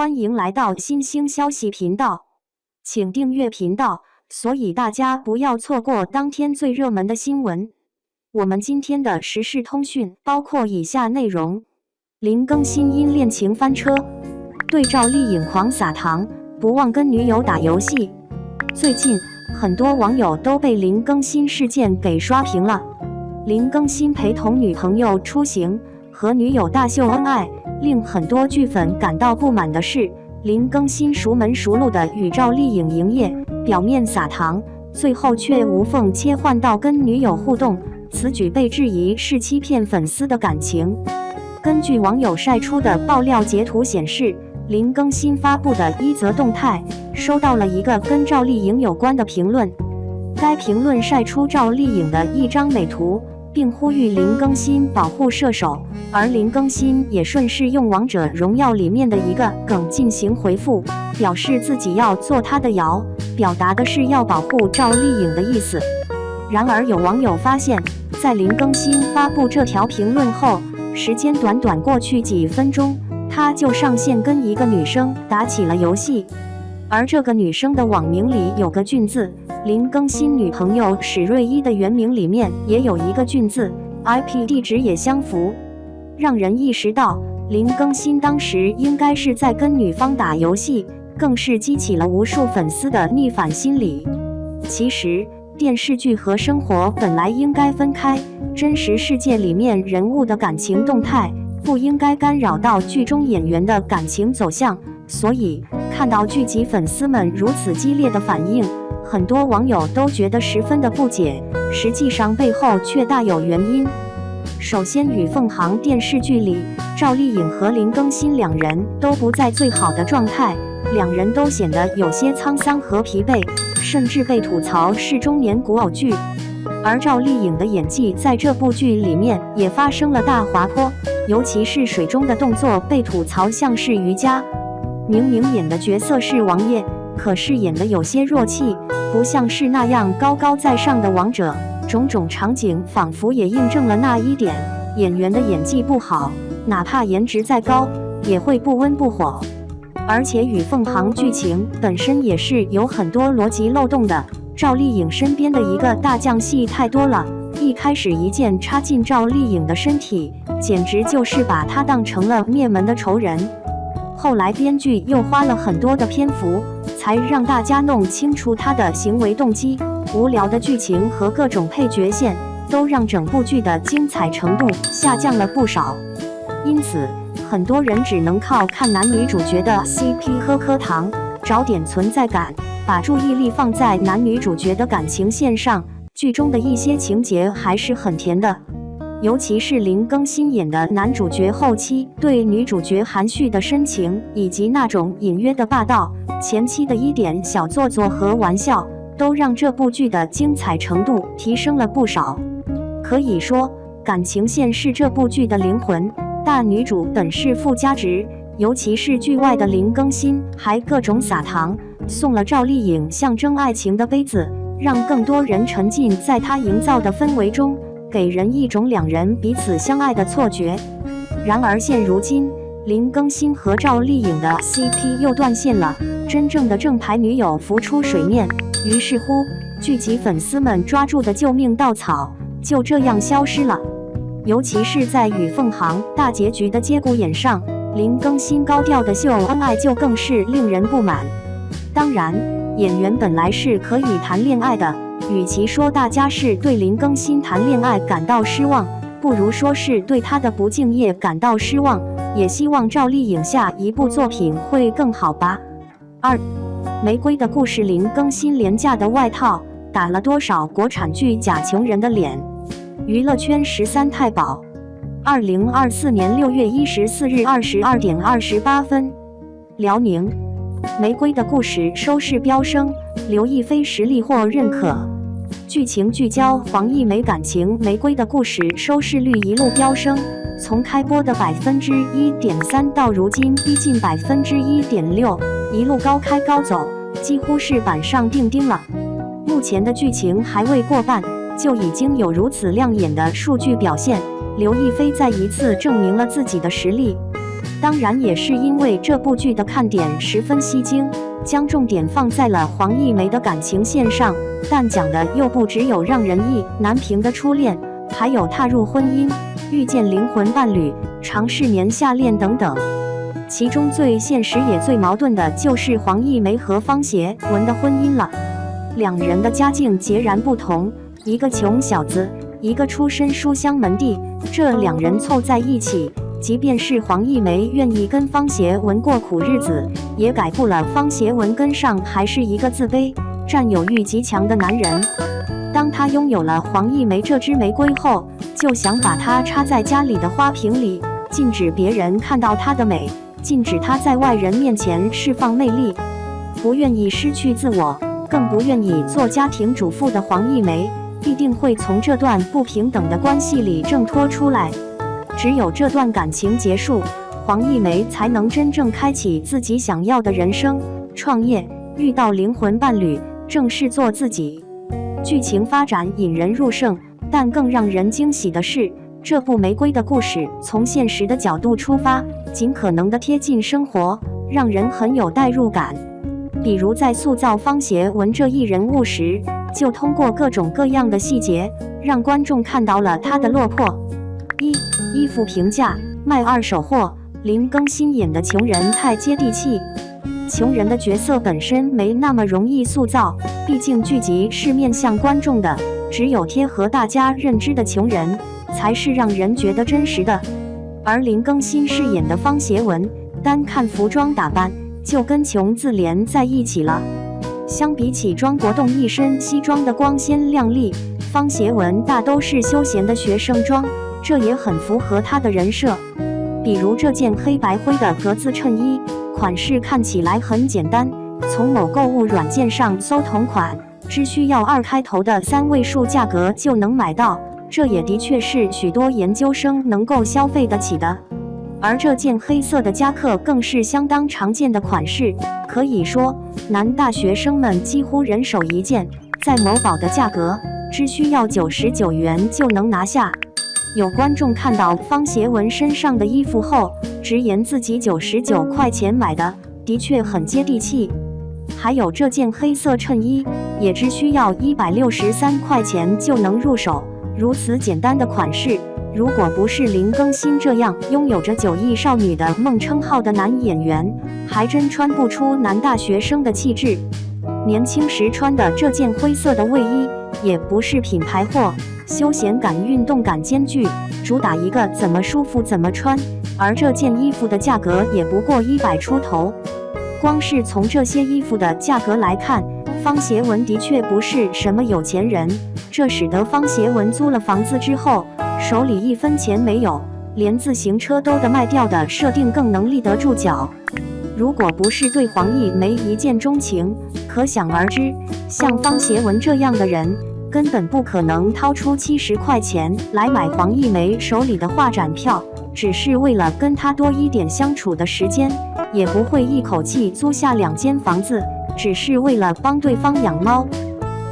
欢迎来到新兴消息频道，请订阅频道，所以大家不要错过当天最热门的新闻。我们今天的时事通讯包括以下内容：林更新因恋情翻车，对赵丽颖狂撒糖，不忘跟女友打游戏。最近很多网友都被林更新事件给刷屏了。林更新陪同女朋友出行，和女友大秀恩爱。令很多剧粉感到不满的是，林更新熟门熟路的与赵丽颖营业，表面撒糖，最后却无缝切换到跟女友互动，此举被质疑是欺骗粉丝的感情。根据网友晒出的爆料截图显示，林更新发布的一则动态收到了一个跟赵丽颖有关的评论，该评论晒出赵丽颖的一张美图，并呼吁林更新保护射手，而林更新也顺势用王者荣耀里面的一个梗进行回复，表示自己要做他的瑶，表达的是要保护赵丽颖的意思。然而有网友发现，在林更新发布这条评论后，时间短短过去几分钟，他就上线跟一个女生打起了游戏，而这个女生的网名里有个俊字，林更新女朋友史瑞伊的原名里面也有一个俊字， IP 地址也相符，让人意识到林更新当时应该是在跟女方打游戏，更是激起了无数粉丝的逆反心理。其实电视剧和生活本来应该分开，真实世界里面人物的感情动态不应该干扰到剧中演员的感情走向，所以看到剧集粉丝们如此激烈的反应，很多网友都觉得十分的不解，实际上背后却大有原因。首先，与凤航电视剧里，赵丽颖和林更新两人都不在最好的状态，两人都显得有些沧桑和疲惫，甚至被吐槽是中年古偶剧。而赵丽颖的演技在这部剧里面也发生了大滑坡，尤其是水中的动作被吐槽像是瑜伽。明明演的角色是王爷，可是演得有些弱气，不像是那样高高在上的王者。种种场景仿佛也印证了那一点，演员的演技不好，哪怕颜值再高，也会不温不火。而且与凤航剧情本身也是有很多逻辑漏洞的，赵丽颖身边的一个大将戏太多了，一开始一剑插进赵丽颖的身体，简直就是把她当成了灭门的仇人。后来编剧又花了很多的篇幅，才让大家弄清楚她的行为动机。无聊的剧情和各种配角线都让整部剧的精彩程度下降了不少，因此很多人只能靠看男女主角的 CP 喝糖，找点存在感，把注意力放在男女主角的感情线上。剧中的一些情节还是很甜的，尤其是林更新演的男主角后期对女主角含蓄的深情，以及那种隐约的霸道，前期的一点小做作和玩笑，都让这部剧的精彩程度提升了不少。可以说，感情线是这部剧的灵魂，大女主本是附加值，尤其是剧外的林更新还各种撒糖，送了赵丽颖象征爱情的杯子，让更多人沉浸在她营造的氛围中，给人一种两人彼此相爱的错觉。然而现如今，林更新和赵丽颖的 CP 又断线了，真正的正牌女友浮出水面，于是乎，剧集粉丝们抓住的救命稻草就这样消失了。尤其是在与凤航大结局的节骨眼上，林更新高调的秀恩爱就更是令人不满。当然，演员本来是可以谈恋爱的，与其说大家是对林更新谈恋爱感到失望，不如说是对他的不敬业感到失望，也希望赵丽颖下一部作品会更好吧。2. 玫瑰的故事，林更新廉价的外套打了多少国产剧假穷人的脸？娱乐圈13太保。2024年6月14日22点28分，辽宁。玫瑰的故事收视飙升，刘亦菲实力获认可。剧情聚焦黄奕梅感情，玫瑰的故事收视率一路飙升，从开播的 1.3% 到如今逼近 1.6%， 一路高开高走，几乎是板上钉钉了。目前的剧情还未过半，就已经有如此亮眼的数据表现，刘亦菲再一次证明了自己的实力。当然也是因为这部剧的看点十分吸睛，将重点放在了黄一梅的感情线上，但讲的又不只有让人意难平的初恋，还有踏入婚姻、遇见灵魂伴侣、尝试年下恋等等。其中最现实也最矛盾的就是黄一梅和方协文的婚姻了。两人的家境截然不同，一个穷小子，一个出身书香门第，这两人凑在一起，即便是黄一梅愿意跟方协文过苦日子，也改不了方协文根上还是一个自卑、占有欲极强的男人。当他拥有了黄一梅这支玫瑰后，就想把它插在家里的花瓶里，禁止别人看到她的美，禁止她在外人面前释放魅力。不愿意失去自我，更不愿意做家庭主妇的黄一梅，必定会从这段不平等的关系里挣脱出来。只有这段感情结束，黄一梅才能真正开启自己想要的人生，创业，遇到灵魂伴侣，正式做自己。剧情发展引人入胜，但更让人惊喜的是，这部玫瑰的故事从现实的角度出发，尽可能的贴近生活，让人很有代入感。比如在塑造方协文这一人物时，就通过各种各样的细节，让观众看到了他的落魄。衣服评价：卖二手货。林更新演的穷人太接地气。穷人的角色本身没那么容易塑造，毕竟剧集是面向观众的，只有贴合大家认知的穷人，才是让人觉得真实的。而林更新饰演的方协文，单看服装打扮，就跟穷字连在一起了。相比起庄国栋一身西装的光鲜亮丽，方协文大都是休闲的学生装，这也很符合他的人设。比如这件黑白灰的格子衬衣，款式看起来很简单，从某购物软件上搜同款，只需要2开头的3位数价格就能买到，这也的确是许多研究生能够消费得起的。而这件黑色的夹克更是相当常见的款式，可以说男大学生们几乎人手一件，在某宝的价格只需要99元就能拿下。有观众看到方协文身上的衣服后，直言自己99块钱买的，的确很接地气。还有这件黑色衬衣，也只需要163块钱就能入手。如此简单的款式，如果不是林更新这样拥有着9亿少女的梦称号的男演员，还真穿不出男大学生的气质。年轻时穿的这件灰色的卫衣，也不是品牌货，休闲感、运动感兼具，主打一个怎么舒服怎么穿。而这件衣服的价格也不过100出头。光是从这些衣服的价格来看，方协文的确不是什么有钱人，这使得方协文租了房子之后，手里1分钱没有，连自行车都得卖掉的设定更能立得住脚。如果不是对黄一梅一见钟情，可想而知，像方协文这样的人，根本不可能掏出70块钱来买黄一梅手里的画展票，只是为了跟他多一点相处的时间，也不会一口气租下2间房子，只是为了帮对方养猫。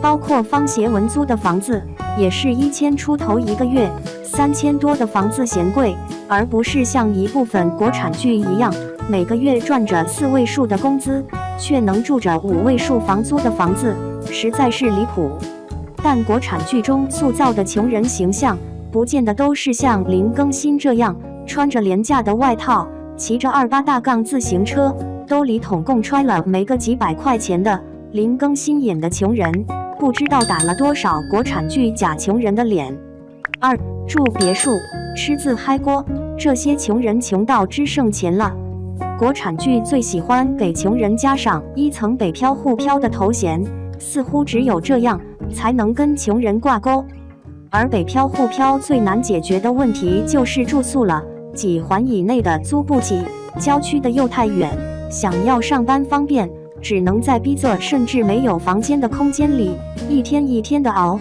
包括方协文租的房子，也是1000出头一个月，3000多的房子嫌贵，而不是像一部分国产剧一样，每个月赚着4位数的工资，却能住着5位数房租的房子，实在是离谱。但国产剧中塑造的穷人形象，不见得都是像林更新这样穿着廉价的外套，骑着28大杠自行车，兜里统共揣了没个几百块钱的。林更新演的穷人，不知道打了多少国产剧假穷人的脸。2. 住别墅，吃自嗨锅，这些穷人穷到只剩钱了。国产剧最喜欢给穷人加上一层北漂沪漂的头衔，似乎只有这样才能跟穷人挂钩。而北漂沪漂最难解决的问题就是住宿了，几环以内的租不起，郊区的又太远，想要上班方便，只能在逼仄甚至没有房间的空间里一天一天的熬。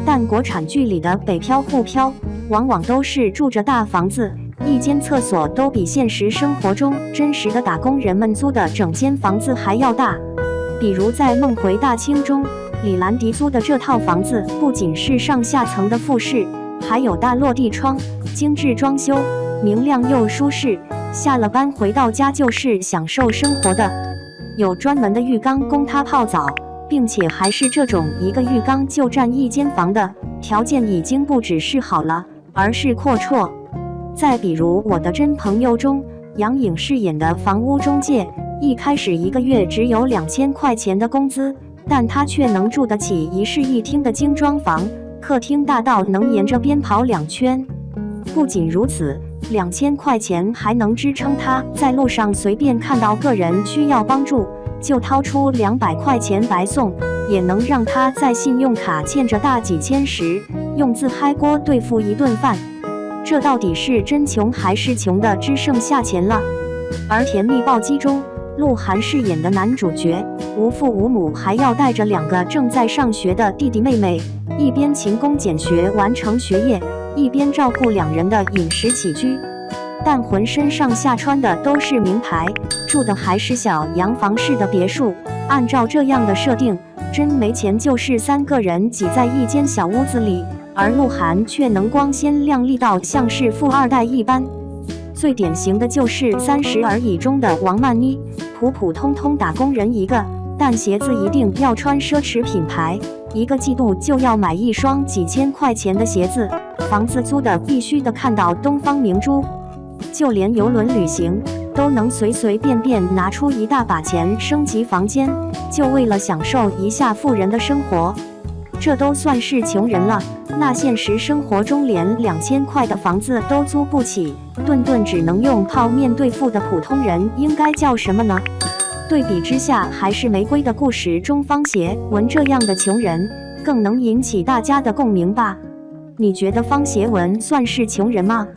但国产剧里的北漂沪漂往往都是住着大房子，一间厕所都比现实生活中真实的打工人们租的整间房子还要大。比如在《梦回大清》中，李兰迪租的这套房子不仅是上下层的复式，还有大落地窗，精致装修，明亮又舒适，下了班回到家就是享受生活的，有专门的浴缸供他泡澡，并且还是这种一个浴缸就占一间房的，条件已经不只是好了，而是阔绰。再比如我的真朋友中，杨颖饰演的房屋中介，一开始一个月只有2000块钱的工资，但他却能住得起一室一厅的精装房，客厅大到能沿着边跑2圈。不仅如此，2000块钱还能支撑他在路上随便看到个人需要帮助，就掏出200块钱白送，也能让他在信用卡欠着大几千时，用自嗨锅对付一顿饭。这到底是真穷还是穷的只剩下钱了？而《甜蜜暴击》中，鹿晗饰演的男主角无父无母，还要带着2个正在上学的弟弟妹妹，一边勤工俭学完成学业，一边照顾2人的饮食起居。但浑身上下穿的都是名牌，住的还是小洋房式的别墅。按照这样的设定，真没钱就是3个人挤在一间小屋子里，而鹿晗却能光鲜亮丽到像是富二代一般。最典型的就是《30而已》中的王曼妮，普普通通打工人一个，但鞋子一定要穿奢侈品牌，一个季度就要买一双几千块钱的鞋子，房子租的必须得看到东方明珠，就连邮轮旅行都能随随便便拿出一大把钱升级房间，就为了享受一下富人的生活。这都算是穷人了，那现实生活中连2000块的房子都租不起，顿顿只能用泡面对付的普通人应该叫什么呢？对比之下，还是《玫瑰的故事》中方协文这样的穷人更能引起大家的共鸣吧？你觉得方协文算是穷人吗？